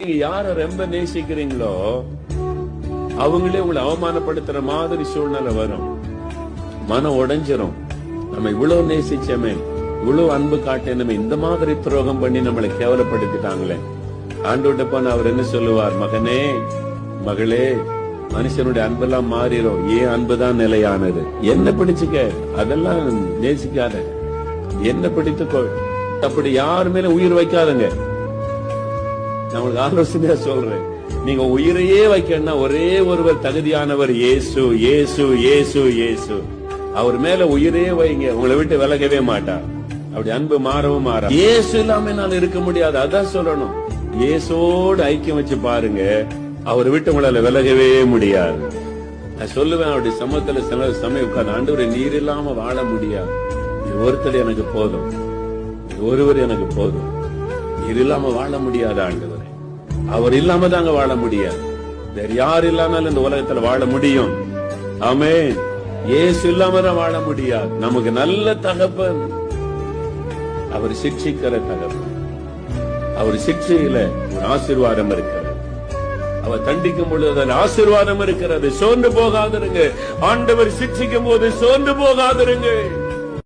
நீங்க யார ரொம்ப நேசிக்கிறீங்களோ அவங்களே உங்களை அவமானப்படுத்துற மாதிரி சூழ்நிலை வரும். மனம் உடைஞ்சிரும். நம்ம இவ்வளவு நேசிச்சமே, இவ்வளவு அன்பு காட்டினமே, இந்த மாதிரி துரோகம் பண்ணி நம்மளை கேவலப்படுத்திட்டாங்களே. ஆண்டவர்ட்ட போன அவர் என்ன சொல்லுவார்? மகனே, மகளே, மனுஷனுடைய அன்பெல்லாம் மாறிடும், ஏன் அன்புதான் நிலையானது. என்ன பிடிச்சுக்க, அதெல்லாம் நேசிக்காத, என்ன பிடித்துக்கொள். அப்படி யார் மேல உயிர் வைக்காதங்க. நான் உங்களுக்கு ஆலோசனையா சொல்றேன், நீங்க உயிரையே வைக்கணும்னா ஒரே ஒருவர் தகுதியானவர், இயேசு, இயேசு, இயேசு, இயேசு. அவர் மேல உயிரே வைங்க, உங்களை விட்டு விலகவே மாட்டார். அப்படி அன்பு மாறவும் மாற. இயேசு இல்லாம நான் இருக்க முடியாது, அதான் சொல்லணும். இயேசோடு ஐக்கியம் வச்சு பாருங்க, அவரை விட்டு உங்களால விலகவே முடியாது. நான் சொல்லுவேன், அவருடைய சமூகத்துல சில சமயம் உட்கார்ந்து, ஆண்டவரே நீர் இல்லாம வாழ முடியாது, நீர் ஒருத்தர் எனக்கு போதும், ஒருவர் எனக்கு போதும், நீர் இல்லாம வாழ முடியாது ஆண்டவரே. அவர் இல்லாம தாங்க வாழ முடியாது. வேற யார் இல்லாமல் இந்த உலகத்துல வாழ முடியும்? ஆமென். இயேசு இல்லாம தான் வாழ முடியாது. நமக்கு நல்ல தகப்பன், அவர் சிக்ஷிக்கிற தகப்பன். அவர் சிக்ஷையில ஒரு ஆசீர்வாதம் இருக்கிறது, அவர் தண்டிக்கும் பொழுது அதில் ஆசீர்வாதம் இருக்கிறது. சோர்ந்து போகாதிருங்க. ஆண்டவர் சிக்ஷிக்கும் போது சோர்ந்து போகாதிருங்க.